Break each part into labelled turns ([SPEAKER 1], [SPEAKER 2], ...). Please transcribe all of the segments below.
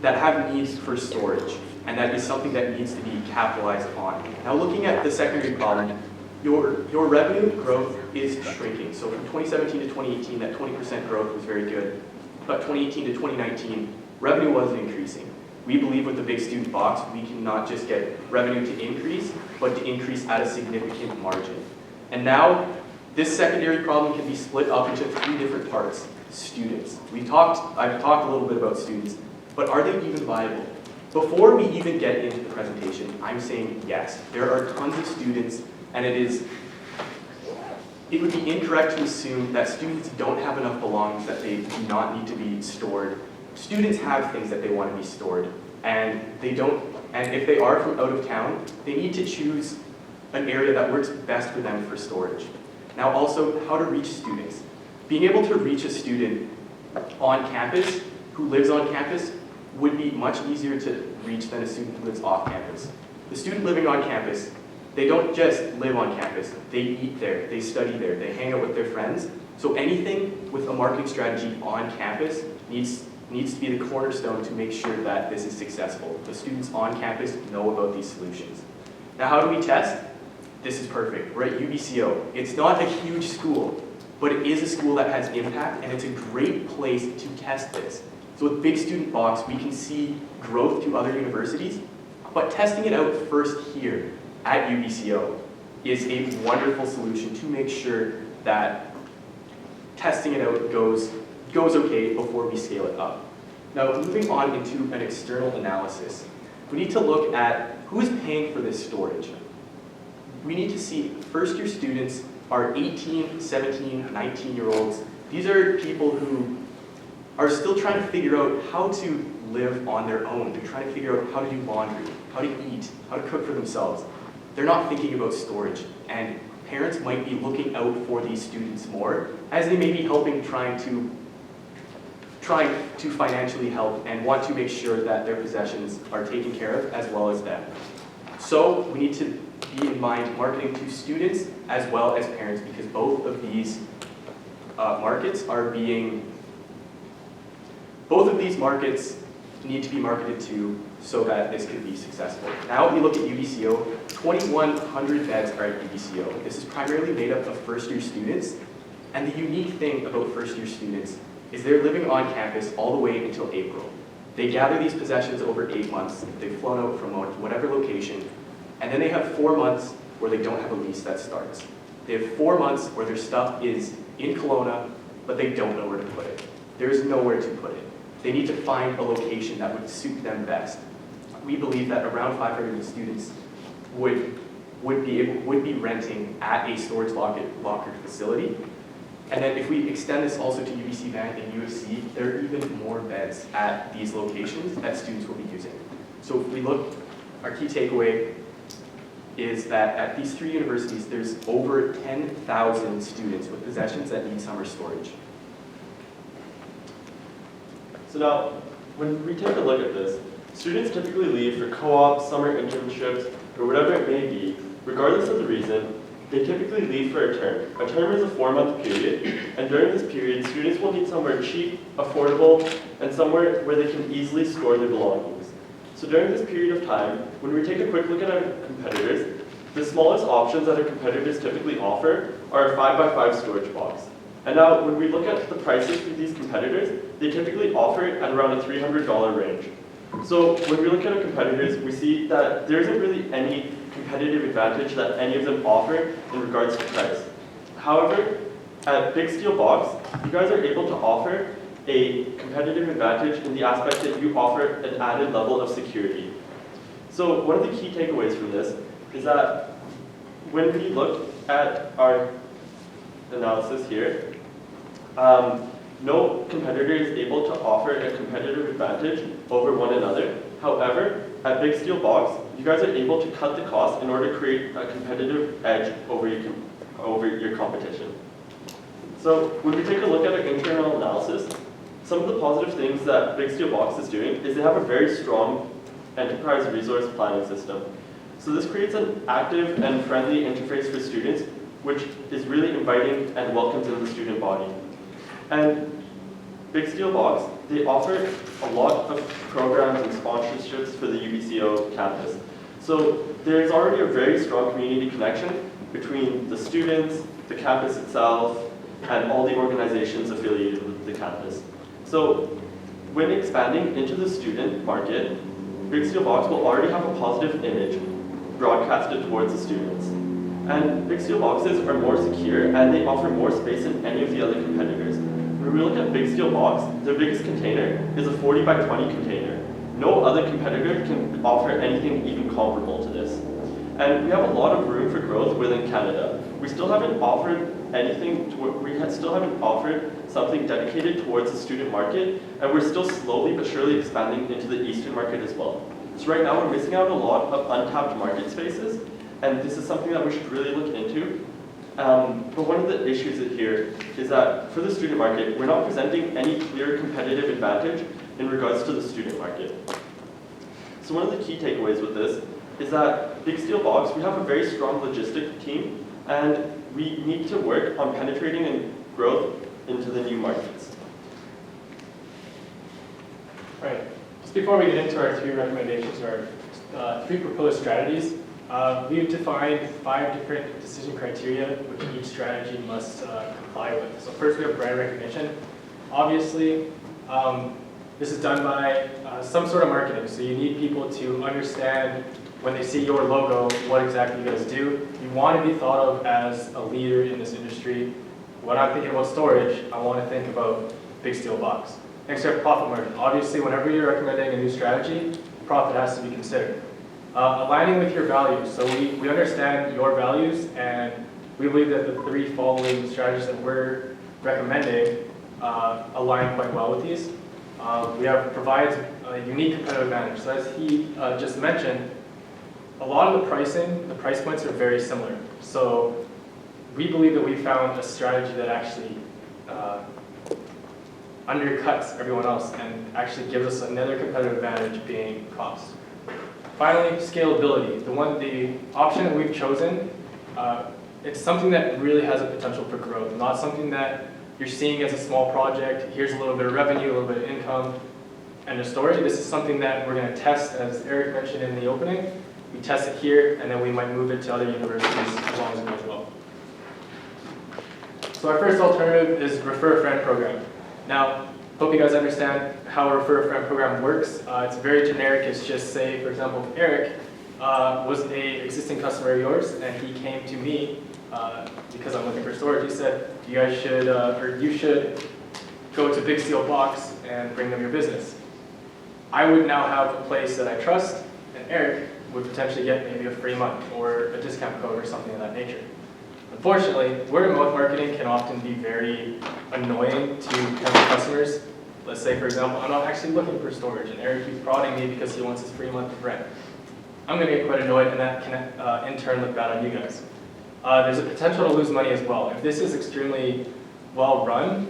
[SPEAKER 1] that have needs for storage, and that is something that needs to be capitalized on. Now looking at the secondary problem, your revenue growth is shrinking. So from 2017 to 2018, that 20% growth was very good. But 2018 to 2019, revenue wasn't increasing. We believe with the big student box, we can not just get revenue to increase, but to increase at a significant margin. And now, this secondary problem can be split up into 3 different parts. Students. I've talked a little bit about students, but are they even viable? Before we even get into the presentation, I'm saying yes. There are tons of students, and it would be incorrect to assume that students don't have enough belongings that they do not need to be stored. Students have things that they want to be stored, and if they are from out of town, they need to choose an area that works best for them for storage. Now also, how to reach students. Being able to reach a student on campus, who lives on campus, would be much easier to reach than a student who lives off campus. The student living on campus, they don't just live on campus, they eat there, they study there, they hang out with their friends. So anything with a marketing strategy on campus needs to be the cornerstone to make sure that this is successful. The students on campus know about these solutions. Now how do we test? This is perfect. We're at UBCO. It's not a huge school, but it is a school that has impact, and it's a great place to test this. So with Big Student Box, we can see growth to other universities, but testing it out first here at UBCO is a wonderful solution to make sure that testing it out goes okay before we scale it up. Now, moving on into an external analysis, we need to look at who's paying for this storage. We need to see first-year students are 18, 17, 19-year-olds. These are people who are still trying to figure out how to live on their own. They're trying to figure out how to do laundry, how to eat, how to cook for themselves. They're not thinking about storage, and parents might be looking out for these students more, as they may be trying to financially help and want to make sure that their possessions are taken care of as well as them. So we need to be in mind marketing to students as well as parents, because both of these markets need to be marketed to so that this could be successful. Now we look at UBCO, 2,100 beds are at UBCO. This is primarily made up of first-year students, and the unique thing about first-year students is they're living on campus all the way until April. They gather these possessions over 8 months. They've flown out from whatever location, and then they have 4 months where they don't have a lease that starts. They have 4 months where their stuff is in Kelowna, but they don't know where to put it. There's nowhere to put it. They need to find a location that would suit them best. We believe that around 500 students would be renting at a storage locker facility. And then if we extend this also to UBC Van and UFC, there are even more beds at these locations that students will be using. So if we look, our key takeaway is that at these 3 universities, there's over 10,000 students with possessions that need summer storage.
[SPEAKER 2] So now, when we take a look at this, students typically leave for co-ops, summer internships, or whatever it may be. Regardless of the reason, they typically leave for a term. A term is a 4-month period, and during this period, students will need somewhere cheap, affordable, and somewhere where they can easily store their belongings. So during this period of time, when we take a quick look at our competitors, the smallest options that our competitors typically offer are a 5x5 storage box. And now, when we look at the prices for these competitors, they typically offer it at around a $300 range. So when we look at our competitors, we see that there isn't really any competitive advantage that any of them offer in regards to price. However, at Big Steel Box, you guys are able to offer a competitive advantage in the aspect that you offer an added level of security. So one of the key takeaways from this is that when we look at our analysis here, no competitor is able to offer a competitive advantage over one another. However, at Big Steel Box, you guys are able to cut the cost in order to create a competitive edge over your competition. So when we take a look at our internal analysis, some of the positive things that Big Steel Box is doing is they have a very strong enterprise resource planning system. So this creates an active and friendly interface for students, which is really inviting and welcomes in the student body. And Big Steel Box they offer a lot of programs and sponsorships for the UBCO campus. So there's already a very strong community connection between the students, the campus itself, and all the organizations affiliated with the campus. So when expanding into the student market, Big Steel Box will already have a positive image broadcasted towards the students. And Big Steel Boxes are more secure and they offer more space than any of the other competitors. When we look at Big Steel Box, their biggest container is a 40 by 20 container. No other competitor can offer anything even comparable to this. And we have a lot of room for growth within Canada. We still haven't offered anything, still haven't offered something dedicated towards the student market, and we're still slowly but surely expanding into the Eastern market as well. So right now we're missing out a lot of untapped market spaces, and this is something that we should really look into. But one of the issues here is that for the student market, we're not presenting any clear competitive advantage in regards to the student market. So one of the key takeaways with this is that Big Steel Box, we have a very strong logistic team, and we need to work on penetrating and growth into the new markets.
[SPEAKER 3] All right, just before we get into our 3 recommendations or 3 proposed strategies, we've defined 5 different decision criteria which each strategy must comply with. So first we have brand recognition. Obviously, this is done by some sort of marketing. So you need people to understand when they see your logo, what exactly you guys do. You want to be thought of as a leader in this industry. When I'm thinking about storage, I want to think about Big Steel Box. Next, we have profit margin. Obviously, whenever you're recommending a new strategy, profit has to be considered. Aligning with your values. So we understand your values, and we believe that the 3 following strategies that we're recommending align quite well with these. We have provides a unique competitive advantage. So as he just mentioned, a lot of the price points are very similar. So we believe that we found a strategy that actually undercuts everyone else and actually gives us another competitive advantage, being cost. Finally, scalability. The option that we've chosen, it's something that really has a potential for growth, not something that you're seeing as a small project. Here's a little bit of revenue, a little bit of income, and a story. This is something that we're going to test, as Eric mentioned in the opening. We test it here, and then we might move it to other universities as long as it goes well. So our first alternative is Refer a Friend program. Now, hope you guys understand how a Refer a Friend program works. It's very generic. It's just, say, for example, if Eric was an existing customer of yours, and he came to me because I'm looking for storage. He said, you guys should, or you should go to Big Steel Box and bring them your business. I would now have a place that I trust, and Eric would potentially get maybe a free month or a discount code or something of that nature. Unfortunately, word of mouth marketing can often be very annoying to potential customers. Let's say, for example, I'm not actually looking for storage, and Eric keeps prodding me because he wants his free month of rent. I'm going to get quite annoyed, and that can in turn look bad on you guys. There's a potential to lose money as well. If this is extremely well run,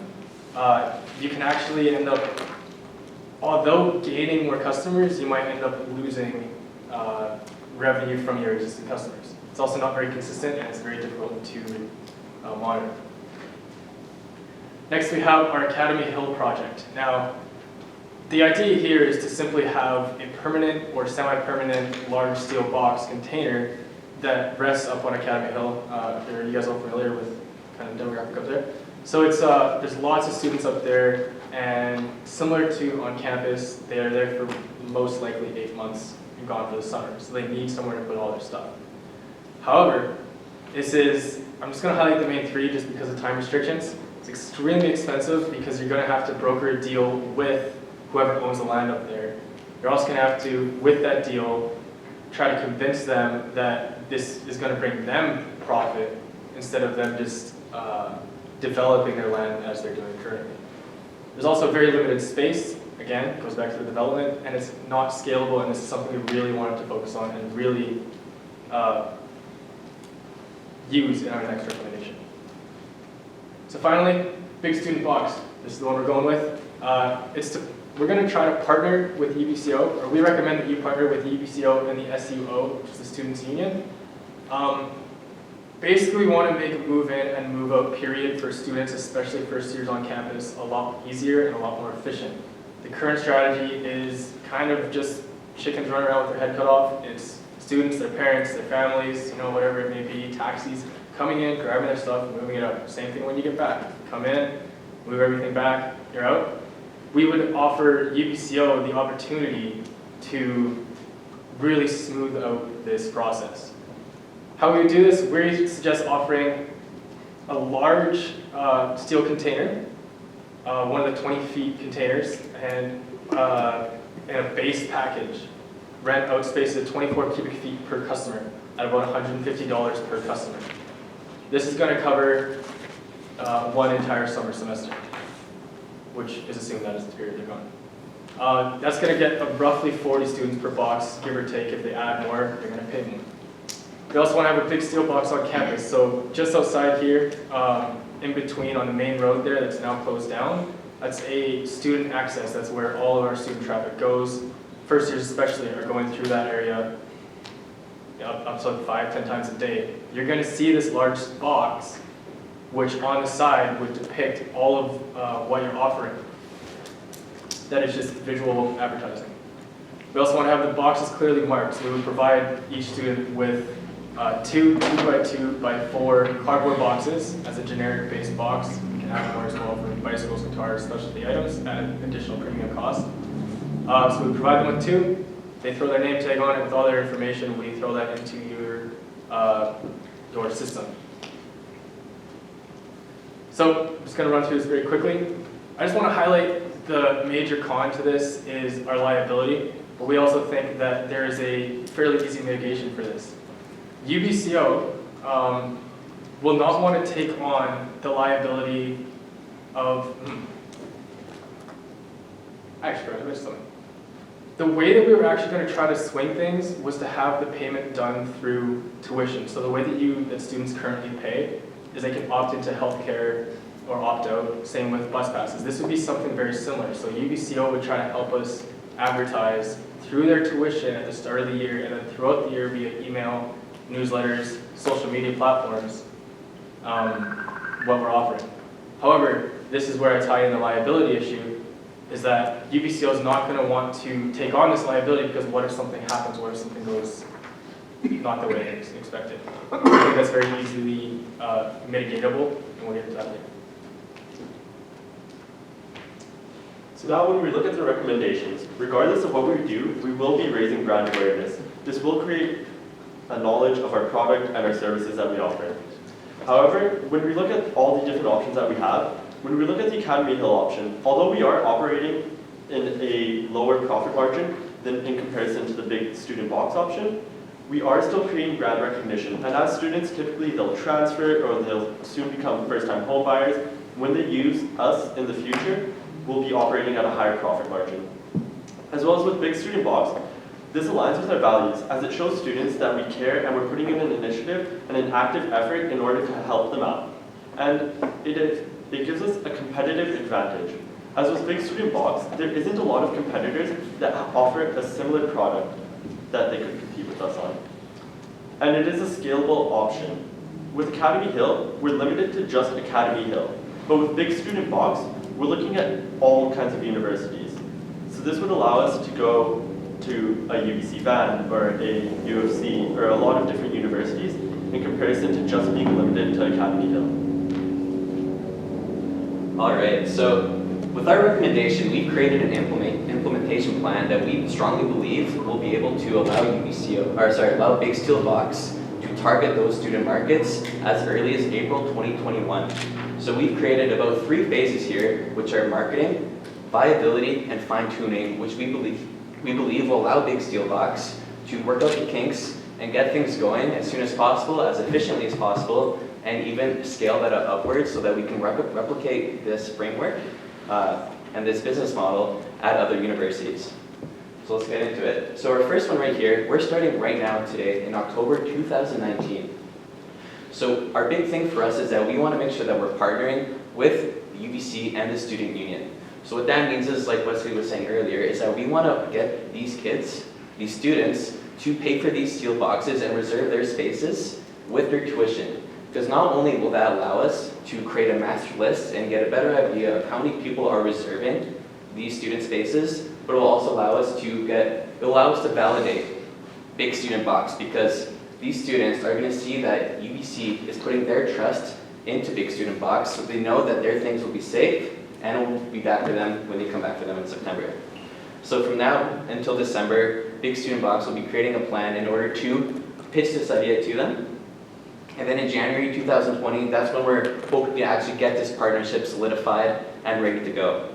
[SPEAKER 3] you can actually end up, although gaining more customers, you might end up losing revenue from your existing customers. It's also not very consistent, and it's very difficult to monitor. Next, we have our Academy Hill project. Now, the idea here is to simply have a permanent or semi-permanent large steel box container that rests up on Academy Hill. Are you guys all familiar with kind of demographic up there? So it's there's lots of students up there, and similar to on campus, they're there for most likely 8 months and gone for the summer. So they need somewhere to put all their stuff. However, this is, I'm just going to highlight the main 3 just because of time restrictions. It's extremely expensive because you're going to have to broker a deal with whoever owns the land up there. You're also going to have to, with that deal, try to convince them that this is going to bring them profit instead of them just developing their land as they're doing currently. There's also very limited space. Again, it goes back to the development, and it's not scalable, and this is something we really wanted to focus on and really use in our next recommendation. So finally, Big Student Box. This is the one we're going with. We're going to try to partner with UBCO, or we recommend that you partner with UBCO and the SUO, which is the Students' Union. Basically, we want to make a move in and move out period for students, especially first years on campus, a lot easier and a lot more efficient. The current strategy is kind of just chickens running around with their head cut off. It's students, their parents, their families, whatever it may be, taxis, coming in, grabbing their stuff, moving it out. Same thing when you get back. Come in, move everything back, you're out. We would offer UBCO the opportunity to really smooth out this process. How we would do this, we suggest offering a large steel container, one of the 20 feet containers, and a base package. Rent out space of 24 cubic feet per customer at about $150 per customer. This is going to cover one entire summer semester, which is assumed that is the period they're gone. That's going to get roughly 40 students per box, give or take. If they add more, they're going to pay more. We also want to have a big steel box on campus. So just outside here, in between on the main road there that's now closed down, that's a student access. That's where all of our student traffic goes. First years especially are going through that area up to 5-10 times a day. You're going to see this large box, which on the side would depict all of what you're offering. That is just visual advertising. We also want to have the boxes clearly marked, so we would provide each student with 2 2x2 by 4 cardboard boxes as a generic base box. We can add more as well for bicycles, guitars, specialty items at an additional premium cost. So we provide them with 2. They throw their name tag on it with all their information. We throw that into your system. So I'm just going to run through this very quickly. I just want to highlight the major con to this is our liability, but we also think that there is a fairly easy mitigation for this. UBCO will not want to take on the liability of, actually, I missed something. The way that we were actually going to try to swing things was to have the payment done through tuition. So the way that students currently pay is they can opt into healthcare or opt out, same with bus passes. This would be something very similar. So UBCO would try to help us advertise through their tuition at the start of the year and then throughout the year via email, newsletters, social media platforms, what we're offering. However, this is where I tie in the liability issue, is that UBCO is not going to want to take on this liability because what if something happens, what if something goes not the way it's expected. I think that's very easily mitigatable, and we'll get into that later.
[SPEAKER 2] So now when we look at the recommendations, regardless of what we do, we will be raising brand awareness. This will create a knowledge of our product and our services that we offer. However, when we look at all the different options that we have, when we look at the Academy Hill option, although we are operating in a lower profit margin than in comparison to the big student box option, we are still creating brand recognition. And as students, typically they'll transfer or they'll soon become first-time home buyers. When they use us in the future, we'll be operating at a higher profit margin. As well as with big student box, this aligns with our values as it shows students that we care and we're putting in an initiative and an active effort in order to help them out. And it gives us a competitive advantage. As with big student box, there isn't a lot of competitors that offer a similar product that they could compete with us on. And it is a scalable option. With Academy Hill, we're limited to just Academy Hill. But with big student box, we're looking at all kinds of universities. So this would allow us to go to a UBC Van or a U of C or a lot of different universities in comparison to just being limited to Academy Hill.
[SPEAKER 4] All right, so with our recommendation, we've created an implementation plan that we strongly believe will be able to allow allow Big Steel Box to target those student markets as early as April 2021. So we've created about 3 phases here, which are marketing, viability, and fine-tuning, which we believe will allow Big Steel Box to work out the kinks and get things going as soon as possible, as efficiently as possible, and even scale that up upwards so that we can replicate this framework and this business model at other universities. So let's get into it. So our first one right here, we're starting right now today in October 2019. So our big thing for us is that we want to make sure that we're partnering with the UBC and the student union. So what that means is, like Wesley was saying earlier, is that we want to get these kids, these students, to pay for these steel boxes and reserve their spaces with their tuition. Because not only will that allow us to create a master list and get a better idea of how many people are reserving these student spaces, but it will also allow us to validate Big Student Box, because these students are going to see that UBC is putting their trust into Big Student Box, so they know that their things will be safe and it will be back for them when they come back for them in September. So from now until December, Big Student Box will be creating a plan in order to pitch this idea to them. And then in January 2020, that's when we're hoping to actually get this partnership solidified and ready to go.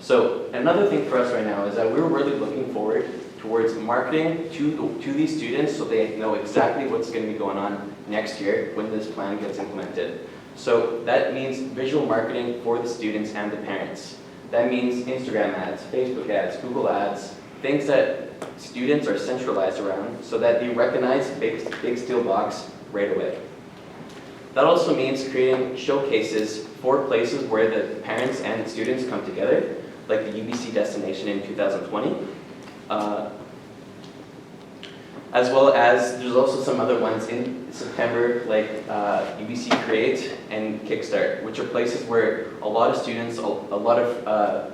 [SPEAKER 4] So another thing for us right now is that we're really looking forward towards marketing to these students so they know exactly what's going to be going on next year when this plan gets implemented. So that means visual marketing for the students and the parents. That means Instagram ads, Facebook ads, Google ads, things that students are centralized around so that they recognize Big Steel Box right away. That also means creating showcases for places where the parents and students come together, like the UBC destination in 2020. As well as there's also some other ones in September, like UBC Create and Kickstart, which are places where a lot of students, a lot of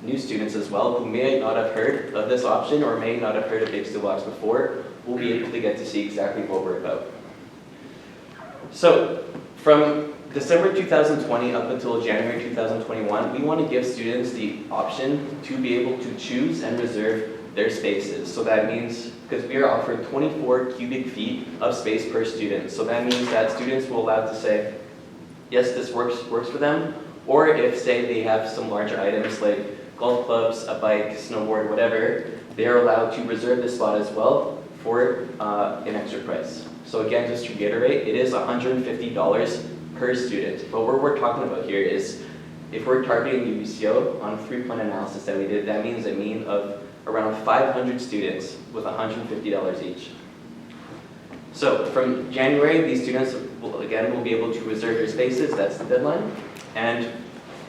[SPEAKER 4] new students as well, who may not have heard of this option or may not have heard of Big Steel Box before, will be able to get to see exactly what we're about. So from December 2020 up until January 2021, we want to give students the option to be able to choose and reserve their spaces. So that means, because we are offering 24 cubic feet of space per student. So that means that students will allow to say, yes, this works for them. Or if, say, they have some larger items like golf clubs, a bike, snowboard, whatever, they are allowed to reserve this spot as well for an extra price. So again, just to reiterate, it is $150 per student. But what we're talking about here is, if we're targeting UBCO on a 3-point analysis that we did, that means a mean of around 500 students with $150 each. So from January, these students will be able to reserve their spaces. That's the deadline. And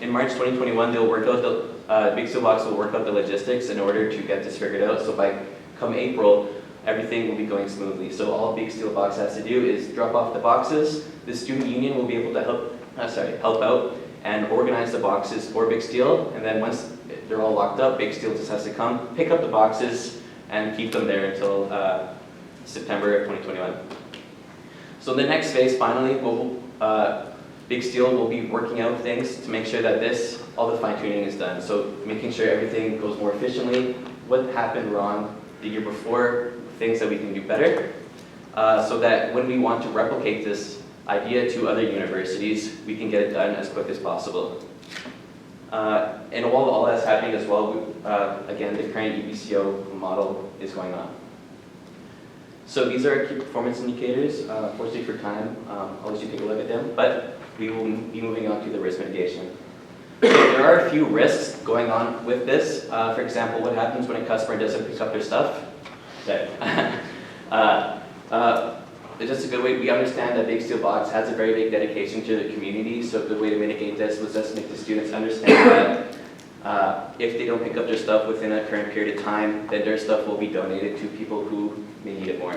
[SPEAKER 4] in March 2021, they'll work out the Big Steel Box will work out the logistics in order to get this figured out. So by come April, everything will be going smoothly. So all Big Steel Box has to do is drop off the boxes. The student union will be able to help out and organize the boxes for Big Steel. And then once they're all locked up, Big Steel just has to come, pick up the boxes, and keep them there until September of 2021. So the next phase, finally, Big Steel will be working out things to make sure that all the fine-tuning is done. So making sure everything goes more efficiently, what happened wrong the year before, things that we can do better, so that when we want to replicate this idea to other universities, we can get it done as quick as possible. And while all that's happening as well, again, the current UBCO model is going on. So these are our key performance indicators. Fortunately for time, I'll let you take a look at them, but we will be moving on to the risk mitigation. So there are a few risks going on with this. For example, what happens when a customer doesn't pick up their stuff? Okay. Just a good way, we understand that Big Steel Box has a very big dedication to the community, so a good way to mitigate this was just make the students understand that if they don't pick up their stuff within a current period of time, then their stuff will be donated to people who may need it more.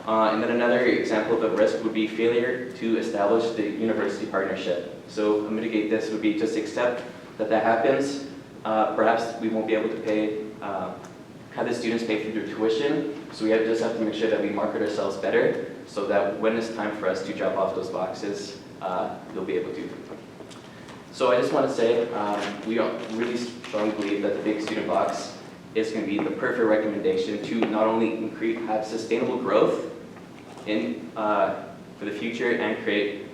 [SPEAKER 4] And then another example of a risk would be failure to establish the university partnership. So to mitigate this would be just accept that happens. Perhaps we won't be able to have the students pay through their tuition, so we just have to make sure that we market ourselves better so that when it's time for us to drop off those boxes, they'll be able to. So I just want to say, we really strongly believe that the Big Student Box is going to be the perfect recommendation to not only have sustainable growth for the future and create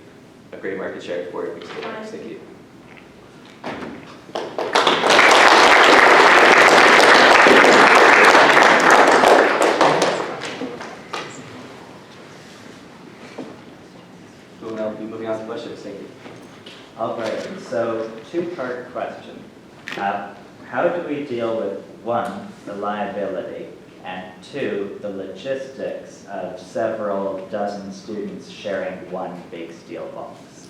[SPEAKER 4] a great market share for Big Student Box. Thank you. We'll now be moving on to questions. Thank you.
[SPEAKER 5] All right, so two-part question. How do we deal with, one, the liability, and two, the logistics of several dozen students sharing one Big Steel Box?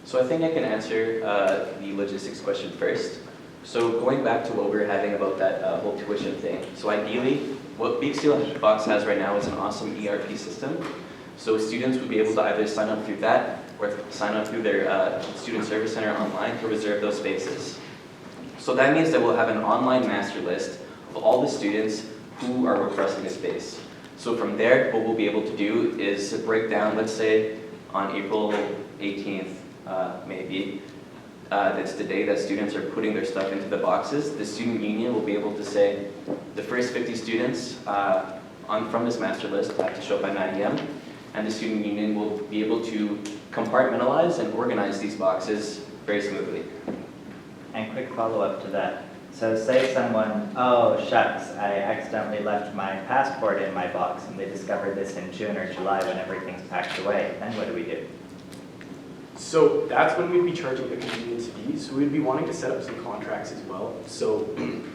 [SPEAKER 4] So I think I can answer the logistics question first. So going back to what we were having about that whole tuition thing. So ideally, what Big Steel Box has right now is an awesome ERP system. So students would be able to either sign up through that or sign up through their Student Service Center online to reserve those spaces. So that means that we'll have an online master list of all the students who are requesting a space. So from there, what we'll be able to do is break down, let's say on April 18th, maybe, that's the day that students are putting their stuff into the boxes. The student union will be able to say the first 50 students from this master list have to show up by 9 a.m. And the student union will be able to compartmentalize and organize these boxes very smoothly.
[SPEAKER 5] And quick follow-up to that. So say someone, oh shucks, I accidentally left my passport in my box, and they discovered this in June or July when everything's packed away. Then what do we do?
[SPEAKER 1] So that's when we'd be charging a convenience fee. So we'd be wanting to set up some contracts as well. So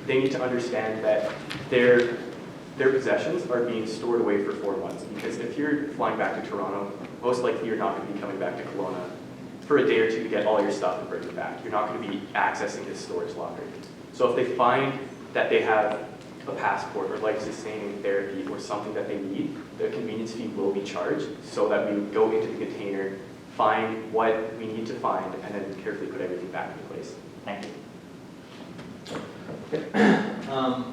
[SPEAKER 1] they need to understand that their possessions are being stored away for 4 months. Because if you're flying back to Toronto, most likely you're not going to be coming back to Kelowna for a day or two to get all your stuff and bring it back. You're not going to be accessing this storage locker. So if they find that they have a passport or life-sustaining therapy or something that they need, the convenience fee will be charged so that we would go into the container, find what we need to find, and then carefully put everything back into place.
[SPEAKER 5] Thank you.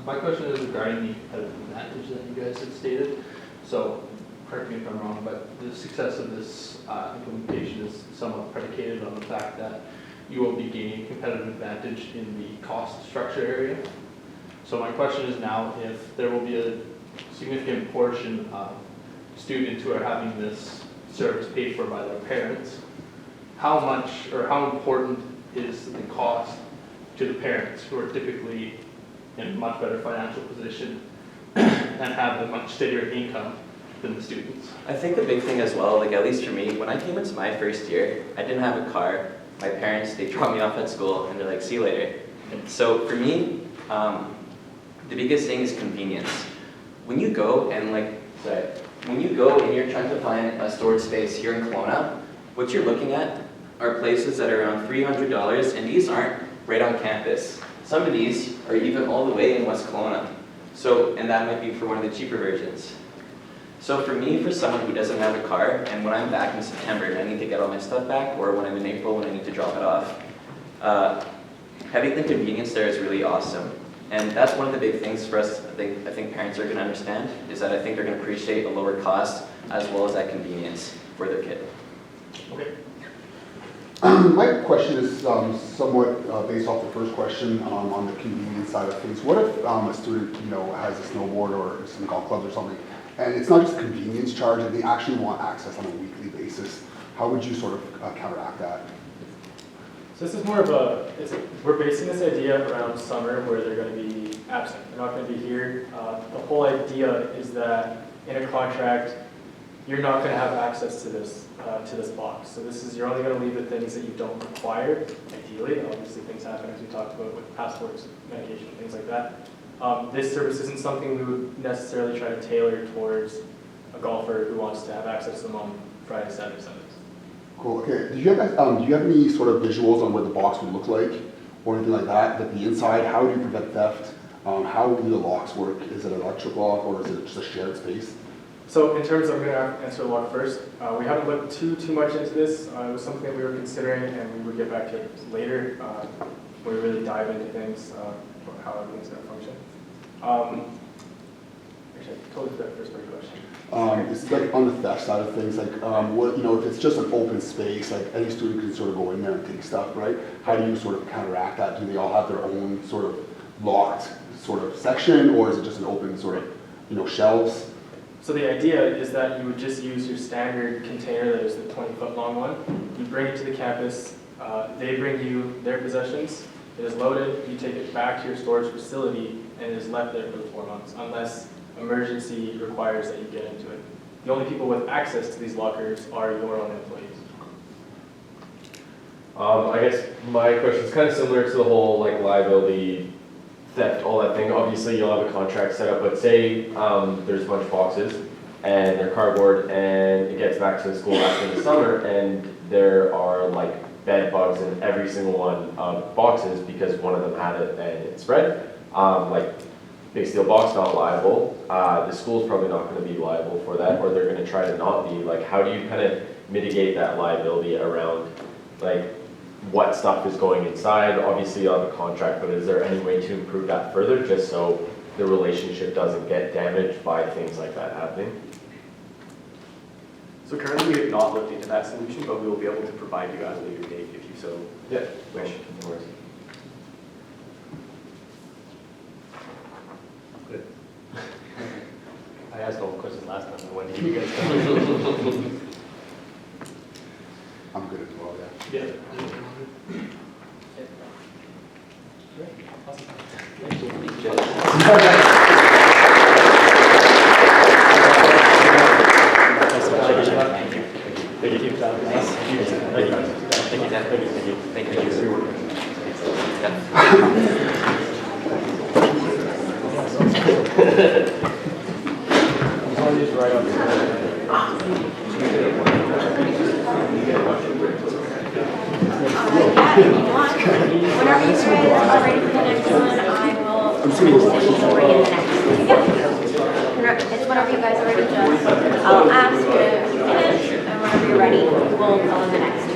[SPEAKER 6] My question is regarding the competitive advantage that you guys had stated. So, correct me if I'm wrong, but the success of this implementation is somewhat predicated on the fact that you will be gaining competitive advantage in the cost structure area. So my question is now, if there will be a significant portion of students who are having this service paid for by their parents, how much or how important is the cost to the parents who are typically in a much better financial position and have a much steadier income than the students?
[SPEAKER 4] I think the big thing as well, like at least for me, when I came into my first year, I didn't have a car. My parents, they dropped me off at school and they're like, see you later. So for me, the biggest thing is convenience. When you go and you're trying to find a storage space here in Kelowna, what you're looking at are places that are around $300, and these aren't right on campus. Some of these are even all the way in West Kelowna. So, and that might be for one of the cheaper versions. So for me, for someone who doesn't have a car, and when I'm back in September and I need to get all my stuff back, or when I'm in April when I need to drop it off, having the convenience there is really awesome. And that's one of the big things for us, I think parents are going to understand, is that I think they're going to appreciate a lower cost as well as that convenience for their kid.
[SPEAKER 6] Okay.
[SPEAKER 7] My question is somewhat based off the first question on the convenience side of things. What if a student, has a snowboard or some golf clubs or something, and it's not just a convenience charge, and they actually want access on a weekly basis? How would you sort of counteract that?
[SPEAKER 3] So this is more of we're basing this idea around summer where they're going to be absent. They're not going to be here. The whole idea is that in a contract, you're not going to have access to this box. So you're only going to leave the things that you don't require, ideally. Obviously things happen as we talked about with passports, medication, things like that. This service isn't something we would necessarily try to tailor towards a golfer who wants to have access to them on Friday, Saturday, Sundays.
[SPEAKER 7] Cool. Okay. Do you have any sort of visuals on what the box would look like, or anything like that? Like the inside, how do you prevent theft? How do the locks work? Is it an electric lock, or is it just a shared space?
[SPEAKER 3] So in terms of, I'm going to answer the lock first. We haven't looked too much into this. It was something that we were considering, and we would get back to it later when we really dive into things, how everything's going to function. Actually, I totally forgot the first part of the question.
[SPEAKER 7] It's like on the theft side of things, like if it's just an open space, like any student can sort of go in there and take stuff, right? How do you sort of counteract that? Do they all have their own sort of locked sort of section, or is it just an open sort of shelves?
[SPEAKER 3] So the idea is that you would just use your standard container that is the 20-foot long one. You bring it to the campus, they bring you their possessions, it is loaded, you take it back to your storage facility, and it is left there for the 4 months, unless emergency requires that you get into it. The only people with access to these lockers are your own employees.
[SPEAKER 2] I guess my question is kind of similar to the whole liability, theft, all that thing. Obviously, you'll have a contract set up, but say there's a bunch of boxes and they're cardboard, and it gets back to the school after the summer, and there are bed bugs in every single one of boxes because one of them had it and it spread. Big steel box, not liable. The school's probably not going to be liable for that, or they're going to try to not be. How do you kind of mitigate that liability around
[SPEAKER 8] what stuff is going inside? Obviously you have a contract, but is there any way to improve that further just so the relationship doesn't get damaged by things like that happening?
[SPEAKER 1] So currently, we have not looked into that solution, but we will be able to provide you at a later date if you so wish.
[SPEAKER 8] No worries.
[SPEAKER 9] Good. I asked all the questions last time, and when did you guys come?
[SPEAKER 7] I'm good as well, yeah.
[SPEAKER 6] Yeah.
[SPEAKER 10] Whenever you guys are ready for the next one, I will bring in the next. Yeah. It's whenever you guys are ready, just I'll ask you to finish, and whenever you're ready, we'll go on the next.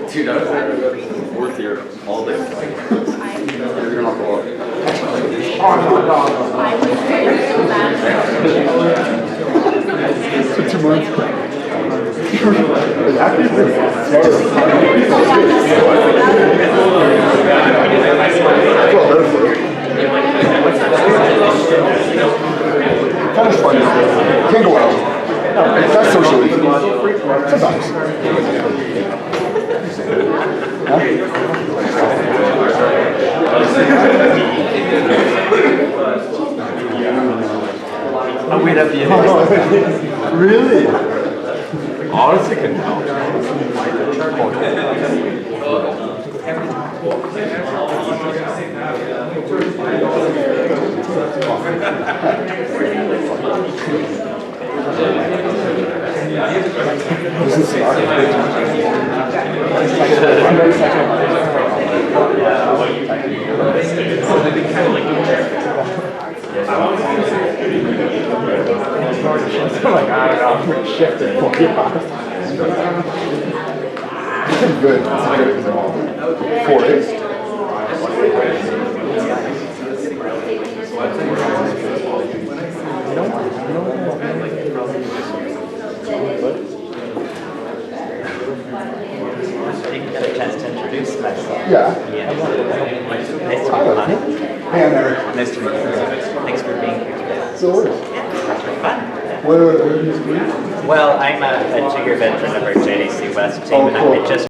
[SPEAKER 11] Dude, I was worth here all day. You're not going.
[SPEAKER 7] Two months. Kind of funny. Can't go out. That's socially. Sometimes.
[SPEAKER 11] I'm waiting at the end.
[SPEAKER 7] Really?
[SPEAKER 11] Honestly, couldn't tell.
[SPEAKER 7] This is
[SPEAKER 5] Didn't get a chance to introduce myself.
[SPEAKER 7] Yeah.
[SPEAKER 5] Nice to meet you.
[SPEAKER 7] Hey, I'm Eric.
[SPEAKER 5] Nice to meet you. Thanks for being here today.
[SPEAKER 7] So what is?
[SPEAKER 5] Fun.
[SPEAKER 7] What are you doing?
[SPEAKER 5] Well, I'm a 2-year veteran of our JDC West team,
[SPEAKER 7] Oh,
[SPEAKER 5] and
[SPEAKER 7] cool.
[SPEAKER 5] I just